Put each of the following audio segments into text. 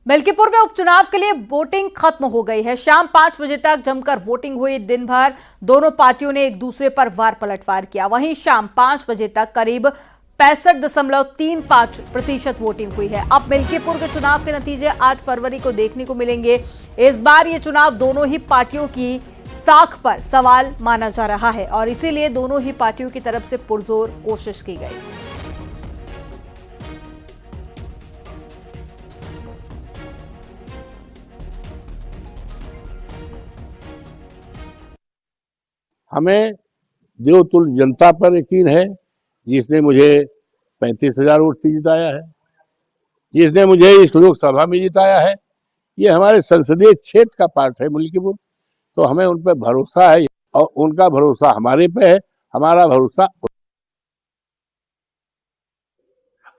मिल्कीपुर में उपचुनाव के लिए वोटिंग खत्म हो गई है। शाम 5 बजे तक जमकर वोटिंग हुई। दिन भर दोनों पार्टियों ने एक दूसरे पर वार पलटवार किया। वहीं शाम 5 बजे तक करीब 65.35% वोटिंग हुई है। अब मिल्कीपुर के चुनाव के नतीजे 8 फरवरी को देखने को मिलेंगे। इस बार ये चुनाव दोनों ही पार्टियों की साख पर सवाल माना जा रहा है और इसीलिए दोनों ही पार्टियों की तरफ से पुरजोर कोशिश की गई। हमें देवतुल्य जनता पर यकीन है, जिसने मुझे 35,000 वोट से जिताया है, जिसने मुझे इस लोकसभा में जिताया है। ये हमारे संसदीय क्षेत्र का पार्ट है मिल्कीपुर, तो हमें उन पर भरोसा है और उनका भरोसा हमारे पे है, हमारा भरोसा।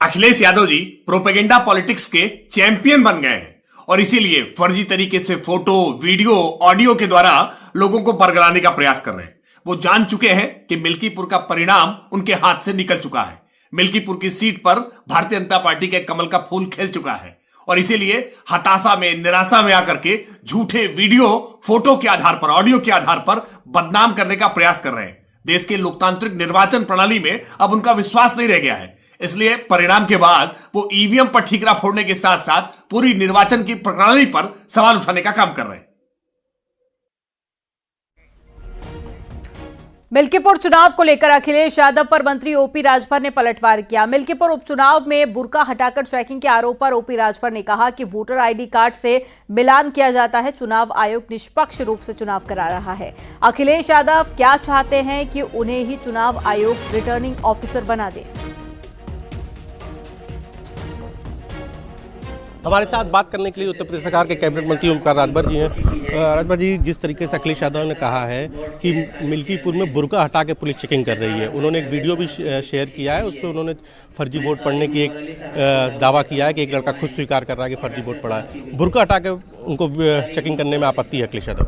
अखिलेश यादव जी प्रोपेगेंडा पॉलिटिक्स के चैंपियन बन गए हैं और इसीलिए फर्जी तरीके से फोटो, वीडियो, ऑडियो के द्वारा लोगों को बरगलाने का प्रयास कर रहे हैं। वो जान चुके हैं कि मिल्कीपुर का परिणाम उनके हाथ से निकल चुका है। मिल्कीपुर की सीट पर भारतीय जनता पार्टी के कमल का फूल खिल चुका है और इसीलिए हताशा में, निराशा में आकर के झूठे वीडियो, फोटो के आधार पर, ऑडियो के आधार पर बदनाम करने का प्रयास कर रहे हैं। देश के लोकतांत्रिक निर्वाचन प्रणाली में अब उनका विश्वास नहीं रह गया है। इसलिए परिणाम के बाद वो ईवीएम पर ठीकरा फोड़ने के साथ साथ पूरी निर्वाचन की प्रणाली पर सवाल उठाने का काम कर रहे हैं। मिल्कीपुर चुनाव को लेकर अखिलेश यादव पर मंत्री ओपी राजभर ने पलटवार किया। मिल्कीपुर उपचुनाव में बुर्का हटाकर ट्रैकिंग के आरोप पर ओपी राजभर ने कहा कि वोटर आईडी कार्ड से मिलान किया जाता है। चुनाव आयोग निष्पक्ष रूप से चुनाव करा रहा है। अखिलेश यादव क्या चाहते हैं कि उन्हें ही चुनाव आयोग रिटर्निंग ऑफिसर बना दे। हमारे साथ बात करने के लिए उत्तर प्रदेश सरकार के कैबिनेट मंत्री ओमकार राजभर जी हैं। राजभर जी, जिस तरीके से अखिलेश यादव ने कहा है कि मिल्कीपुर में बुर्का हटा के पुलिस चेकिंग कर रही है, उन्होंने एक वीडियो भी शेयर किया है। उस पर उन्होंने फर्जी वोट पड़ने की एक दावा किया है कि एक लड़का खुद स्वीकार कर रहा है कि फर्जी वोट पड़ा है। बुर्का हटा के उनको चेकिंग करने में आपत्ति है अखिलेश यादव।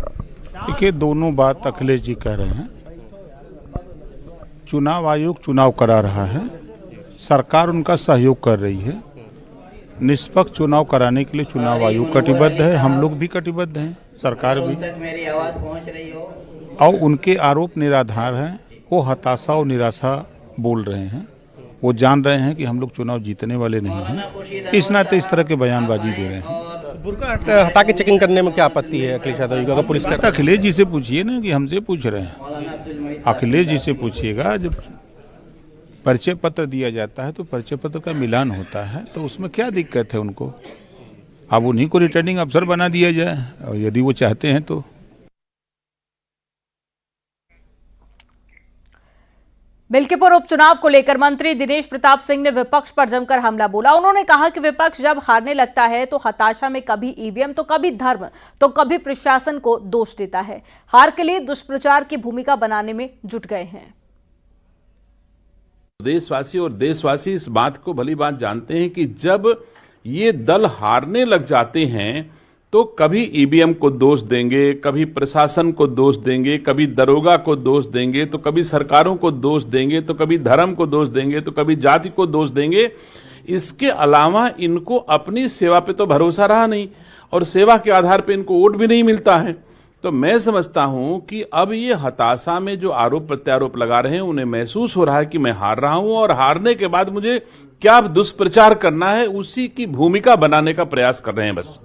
देखिए, दोनों बात अखिलेश जी कह रहे हैं। चुनाव आयोग चुनाव करा रहा है, सरकार उनका सहयोग कर रही है। निष्पक्ष चुनाव कराने के लिए चुनाव आयोग कटिबद्ध है, हम लोग भी कटिबद्ध हैं, सरकार भी। और उनके आरोप निराधार हैं। वो हताशा और निराशा बोल रहे हैं। वो जान रहे हैं कि हम लोग चुनाव जीतने वाले नहीं हैं, इस नाते इस तरह के बयानबाजी दे रहे हैं। बुर्का हटा के चेकिंग करने में क्या आपत्ति है अखिलेश यादव जी को? पुलिस का अखिलेश जी से पूछिए ना, कि हमसे पूछ रहे हैं। अखिलेश जी से पूछिएगा। जब परिचय पत्र दिया जाता है तो परिचय पत्र का मिलान होता है, तो उसमें क्या दिक्कत है उनको? अब उन्हीं को रिटर्निंग अफसर बना दिया जाए और यदि वो चाहते हैं तो। मिल्कीपुर उपचुनाव को लेकर मंत्री दिनेश प्रताप सिंह ने विपक्ष पर जमकर हमला बोला। उन्होंने कहा कि विपक्ष जब हारने लगता है तो हताशा में कभी ईवीएम तो कभी धर्म तो कभी प्रशासन को दोष देता है। हार के लिए दुष्प्रचार की भूमिका बनाने में जुट गए हैं। देशवासी इस बात को भली बात जानते हैं कि जब ये दल हारने लग जाते हैं तो कभी ईवीएम को दोष देंगे, कभी प्रशासन को दोष देंगे, कभी दरोगा को दोष देंगे, तो कभी सरकारों को दोष देंगे, तो कभी धर्म को दोष देंगे, तो कभी जाति को दोष देंगे। इसके अलावा इनको अपनी सेवा पे तो भरोसा रहा नहीं और सेवा के आधार पे इनको वोट भी नहीं मिलता है। तो मैं समझता हूं कि अब ये हताशा में जो आरोप प्रत्यारोप लगा रहे हैं, उन्हें महसूस हो रहा है कि मैं हार रहा हूं और हारने के बाद मुझे क्या दुष्प्रचार करना है, उसी की भूमिका बनाने का प्रयास कर रहे हैं बस।